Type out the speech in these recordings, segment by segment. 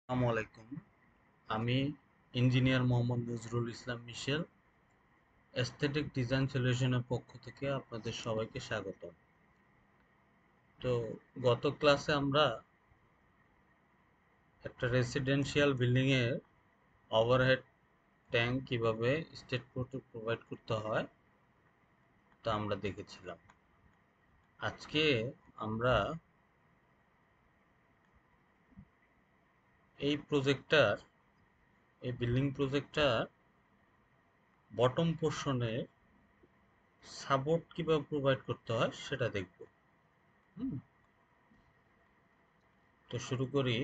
আসসালামু আলাইকুম। আমি ইঞ্জিনিয়ার মোহাম্মদ নজরুল ইসলাম মিশেল, এস্থেটিক ডিজাইন সলিউশনের পক্ষ থেকে আপনাদের সবাইকে স্বাগত। তো গত ক্লাসে আমরা একটা রেসিডেন্সিয়াল বিল্ডিং এর ওভারহেড ট্যাঙ্ক কিভাবে স্টেট প্রোভাইড করতে হয় তা আমরা দেখেছিলাম। আজকে আমরা এই বিল্ডিং প্রজেক্টটার বটম পোর্শনে সাপোর্ট কিভাবে প্রোভাইড করতে হয় সেটা দেখব। হুম, তো শুরু করি।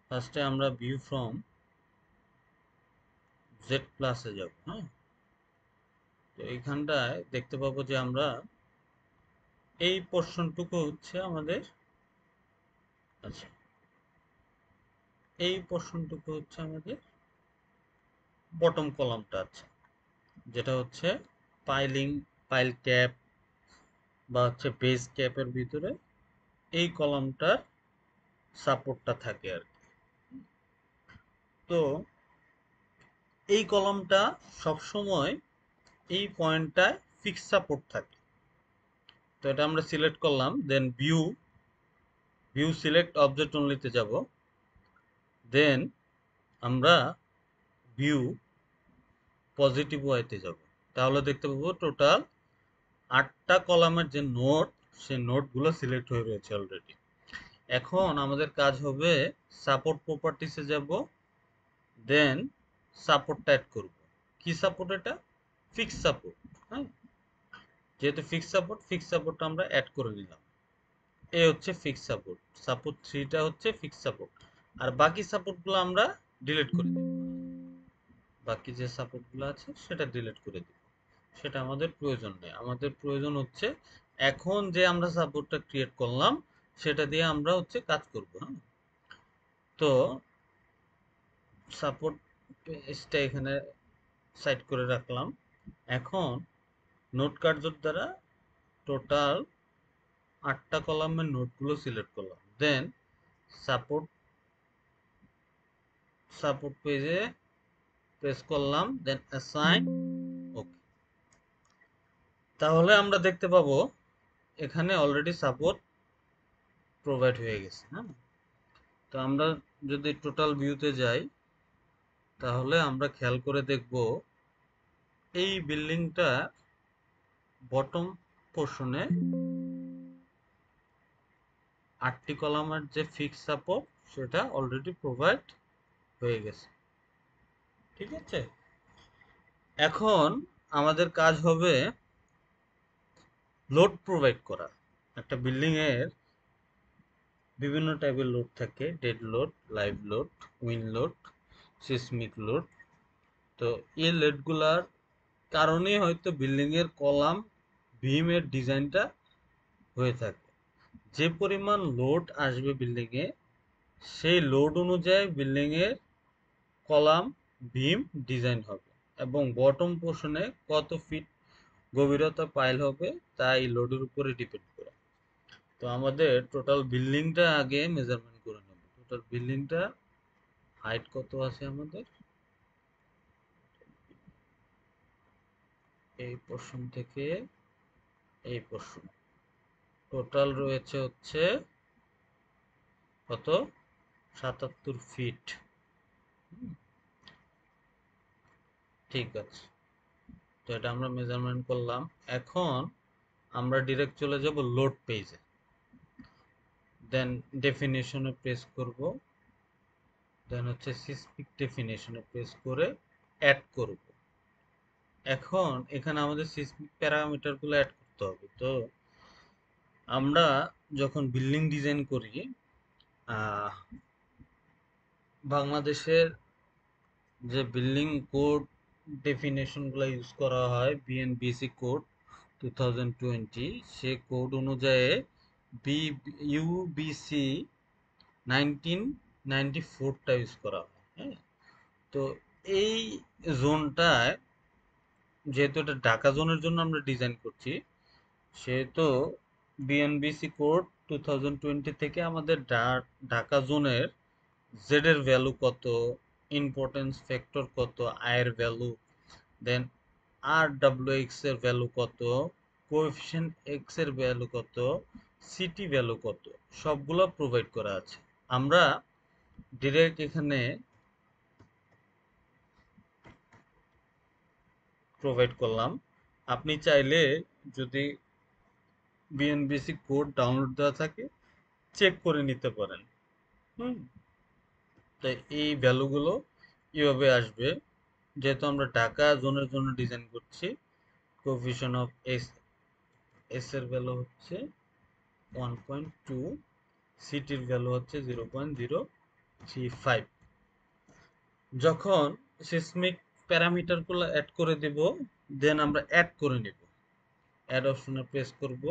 ফার্স্টে আমরা ভিউ ফ্রম জেড প্লাসে যাব। হ্যাঁ, তো এইখানটায় দেখতে পাবো যে আমরা এই পোর্শনটুকু হচ্ছে আমাদের, আচ্ছা, এই পোর্শনটুকু হচ্ছে আমাদের বটম কলামটা আছে, যেটা হচ্ছে পাইলিং, পাইল ক্যাপ বা হচ্ছে বেস ক্যাপের ভিতরে এই কলামটার সাপোর্টটা থাকে আর কি। তো এই কলামটা সবসময় এই পয়েন্টটায় ফিক্স সাপোর্ট থাকে। তো এটা আমরা সিলেক্ট করলাম, দেন ভিউ সিলেক্ট অবজেক্ট অনলিতে যাব, দেন আমরা ভিউ পজিটিভ ওয়াইতে যাব। তাহলে দেখতে পাবো টোটাল 8টা কলামের যে নোট, সেই নোটগুলো সিলেক্ট হয়ে রয়েছে অলরেডি। এখন আমাদের কাজ হবে সাপোর্ট প্রপার্টিসে যাব, দেন সাপোর্টটা অ্যাড করব। কি সাপোর্ট? এটা ফিক্স সাপোর্ট। হ্যাঁ, যেহেতু ফিক্স সাপোর্টটা আমরা অ্যাড করে নিলাম। এই হচ্ছে ফিক্স সাপোর্ট, সাপোর্ট 3টা হচ্ছে ফিক্স সাপোর্ট। আর বাকি সাপোর্টগুলো আমরা ডিলিট করে দেব। বাকি যে সাপোর্টগুলো আছে সেটা ডিলিট করে দেব, সেটা আমাদের প্রয়োজন নেই। আমাদের প্রয়োজন হচ্ছে এখন যে আমরা সাপোর্টটা ক্রিয়েট করলাম সেটা দিয়ে আমরা হচ্ছে কাজ করব। হ্যাঁ, তো সাপোর্ট পেজটা এখানে সাইড করে রাখলাম। এখন নোট কার্সর দ্বারা টোটাল 8টা কলামের নোটগুলো সিলেক্ট করলাম, দেন সাপোর্ট সাপোর্ট পেজে প্রেস করলাম, দেন অ্যাসাইন, ওকে। তাহলে আমরা দেখতে পাবো এখানে অলরেডি সাপোর্ট প্রোভাইড হয়ে গেছে। হ্যাঁ, তো আমরা যদি টোটাল ভিউতে যাই তাহলে আমরা খেয়াল করে দেখব এই বিল্ডিংটা বটম পোর্শনে 8টি কলামের যে ফিক্স সাপোর্ট সেটা অলরেডি প্রোভাইড হয়ে গেছে। ঠিক আছে, এখন আমাদের কাজ হবে লোড প্রোভাইড করা। একটা বিল্ডিং এর বিভিন্ন টাইপের লোড থাকে, dead load, live load, wind load, seismic load. তো এই লোডগুলার কারণে হয়তো বিল্ডিং এর কলাম বিমের ডিজাইনটা হয়ে থাকে। যে পরিমাণ লোড আসবে বিল্ডিং এ, সেই লোড অনুযায়ী বিল্ডিং এর কলাম বিম ডিজাইন হবে, এবং বটম পোর্শনে কত ফিট গভীরতা পাইল হবে তা এই লোডের উপরে ডিপেন্ড করে। তো আমাদের টোটাল বিল্ডিংটা আগে মেজারমেন্ট করে নেব। টোটাল বিল্ডিংটা হাইট কত আছে আমাদের, এই পোর্শন থেকে এই পোর্শন টোটাল রয়েছে হচ্ছে কত, 77 ফিট। ঠিক আছে, তো এটা আমরা মেজারমেন্ট করলাম। এখন আমরা ডিরেক্ট চলে যাব লোড পেজে, দেন ডেফিনেশনে প্রেস করব, দেন হচ্ছে সিসমিক ডেফিনেশনে প্রেস করে অ্যাড করব। এখন এখানে আমাদের সিসমিক প্যারামিটারগুলো অ্যাড করতে হবে। তো আমরা যখন বিল্ডিং ডিজাইন করি, বাংলাদেশের যে বিল্ডিং কোড ডেফিনেশনগুলো ইউজ করা হয়, বিএনবিসি কোড 2020, সে কোড অনুযায়ী বি ইউবিসি 1994টা ইউজ করা হয়। হ্যাঁ, তো এই জোনটায়, যেহেতু এটা ঢাকা জোনের জন্য আমরা ডিজাইন করছি, সেহেতু বিএনবিসি কোড 2020 থেকে আমাদের ঢাকা জোনের জেড এর ভ্যালু কত, ইম্পর্টেন্স ফ্যাক্টর কত, আয়ের ভ্যালু, দেন আর ডাব্লিউ এক্স এর ভ্যালু কত, কোএফিসিয়েন্ট এক্স এর ভ্যালু কত, সিটি ভ্যালু কত, সবগুলো প্রোভাইড করা আছে। আমরা ডিরেক্ট এখানে প্রোভাইড করলাম। আপনি চাইলে যদি বিএনবিসি কোড ডাউনলোড দেওয়া থাকে চেক করে নিতে পারেন। হুম, তাই এই ভ্যালুগুলো কিভাবে আসবে, যেহেতু আমরা ঢাকা জোনের জন্য ডিজাইন করছি, কোএফিসিয়েন্ট অফ এস এস এর ভ্যালু হচ্ছে 1.2, সিটির ভ্যালু হচ্ছে 0.035। যখন সিসমিক প্যারামিটারগুলো অ্যাড করে দেব, দেন আমরা অ্যাড করে নেব, অ্যাড অপশনে প্রেস করব,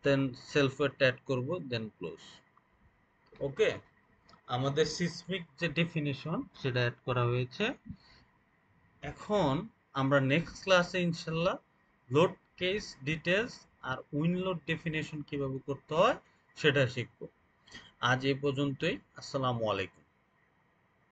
দেন সেলফ ওয়েট অ্যাড করব, দেন ক্লোজ। ওকে, আমাদের সিসমিক যে ডেফিনিশন সেটা অ্যাড করা হয়েছে। এখন আমরা নেক্সট ক্লাসে ইনশাল্লাহ লোড কেস ডিটেলস আর উইন লোড ডেফিনেশন কিভাবে করতে হয় সেটা শিখব। আজ এই পর্যন্তই। আসসালামু আলাইকুম।